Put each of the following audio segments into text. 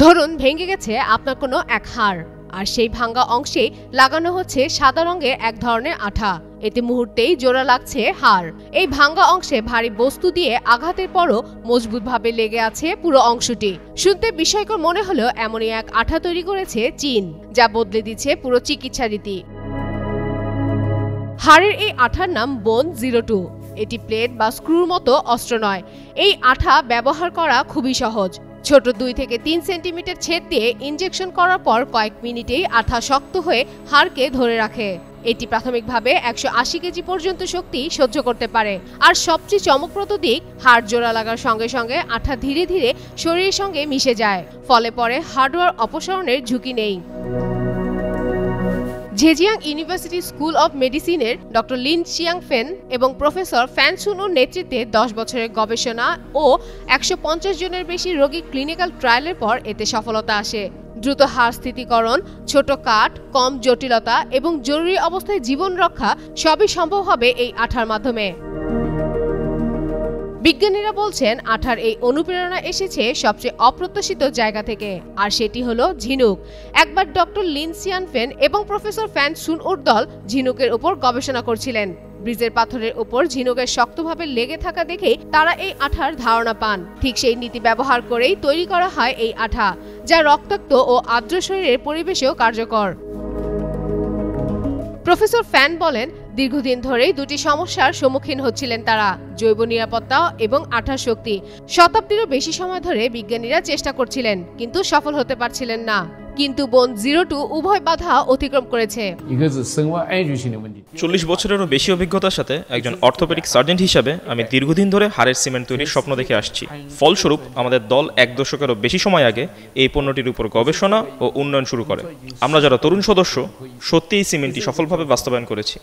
ধরুন ভেঙে গেছে আপনার কোনো এক হাড়, আর সেই ভাঙা অংশে লাগানো হচ্ছে সাদা রঙের এক ধরনের আঠা। এতে মুহূর্তেই জোড়া লাগছে হাড়। এই ভাঙা অংশে ভারী বস্তু দিয়ে আঘাতের পরও মজবুতভাবে লেগে আছে পুরো অংশটি। শুনতে বিস্ময়কর মনে হলেও এমনই এক আঠা তৈরি করেছে চীন, যা বদলে দিচ্ছে পুরো চিকিৎসা রীতি। হাড়ের এই আঠার নাম বোন 02। এটি প্লেট বা স্ক্রুর মতো অস্ত্র নয়। এই আঠা ব্যবহার করা খুবই সহজ। ছোট 2 থেকে 3 সেন্টিমিটার ছেদ দিয়ে ইনজেকশন করার পর কয়েক মিনিটেই আঠা শক্ত হয়ে হাড়কে ধরে রাখে। এটি প্রাথমিকভাবে 180 কেজি পর্যন্ত শক্তি সহ্য করতে পারে। আর সবচেয়ে চমকপ্রদ দিক, হাড় জোড়া লাগার সঙ্গে সঙ্গে আঠা ধীরে ধীরে শরীরের সঙ্গে মিশে যায়, ফলে পরে হার্ডওয়্যার অপসারণের ঝুঁকি নেই। জেজিয়াং ইউনিভার্সিটি স্কুল অব মেডিসিনের ডক্টর লিন চিয়াংফেন এবং প্রফেসর ফ্যান সুনুর নেতৃত্বে 10 বছরের গবেষণা ও 150 জনের বেশি রোগী ক্লিনিক্যাল ট্রায়ালের পর এতে সফলতা আসে। দ্রুত হাড় স্থিতিকরণ, ছোট কাট, কম জটিলতা এবং জরুরি অবস্থায় জীবন রক্ষা সবই সম্ভব হবে এই আঠার মাধ্যমে। বিজ্ঞানীরা বলছেন আঠার এই অনুপ্রেরণা এসেছে সবচেয়ে অপ্রত্যাশিত জায়গা থেকে, আর সেটি হলো ঝিনুক। একবার ডক্টর লিন চিয়াংফেন এবং প্রফেসর ফ্যান সুনউর দল ঝিনুকের উপর গবেষণা করছিলেন। ব্রিজের পাথরের উপর ঝিনুকের শক্তভাবে লেগে থাকা দেখেই তারা এই আঠার ধারণা পান। ঠিক সেই নীতি ব্যবহার করেই তৈরি করা হয় এই আঠা, যা রক্তাক্ত ও আর্দ্র শরীরের পরিবেশেও কার্যকর। প্রফেসর ফ্যান বলেন, দীর্ঘদিন ধরেই দুটি সমস্যার সম্মুখীন হচ্ছিলেন তারা: জৈব নিরাপত্তা এবং আঠার শক্তি। শতাব্দীরও বেশি সময় ধরে বিজ্ঞানীরা চেষ্টা করছিলেন, কিন্তু সফল হতে পারছিলেন না। কিন্তু বোন 02 উভয় বাধা অতিক্রম করেছে। 40 বছরেরও বেশি অভিজ্ঞতার সাথে একজন অর্থোপেডিক সার্জন হিসাবে আমি দীর্ঘদিন ধরে হাড়ের সিমেন্ট তৈরির স্বপ্ন দেখে আসছি। ফলস্বরূপ আমাদের দল 1 দশকেরও বেশি সময় আগে এই পণ্যটির উপর গবেষণা ও উন্নয়ন শুরু করে। আমরা যারা তরুণ সদস্য সত্যি এই সিমেন্টটি সফলভাবে বাস্তবায়ন করেছি।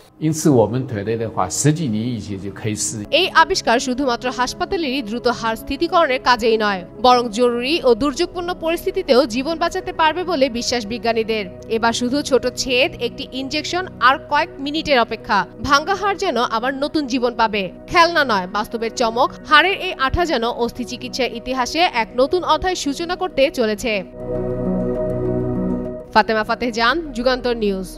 এই আবিষ্কার শুধুমাত্র হাসপাতালেরই দ্রুত হাড় স্থিতিকরণের কাজেই নয়, বরং জরুরি ও দুর্যোগপূর্ণ পরিস্থিতিতেও জীবন বাঁচাতে পারবে বলে বিশ্বাস বিজ্ঞানীদের। এবার শুধু ছোট ছেদ, একটি ইনজেকশন আর কয়েক মিনিটের অপেক্ষা, ভাঙ্গা হাড় যেন আবার নতুন জীবন পাবে। খেলনা নয়, বাস্তবের চমক। হাড়ের এই আঠা যেন অস্থি চিকিৎসার ইতিহাসে এক নতুন অধ্যায় সূচনা করতে চলেছে। ফাতেমা ফাতেহ জান, যুগান্তর নিউজ।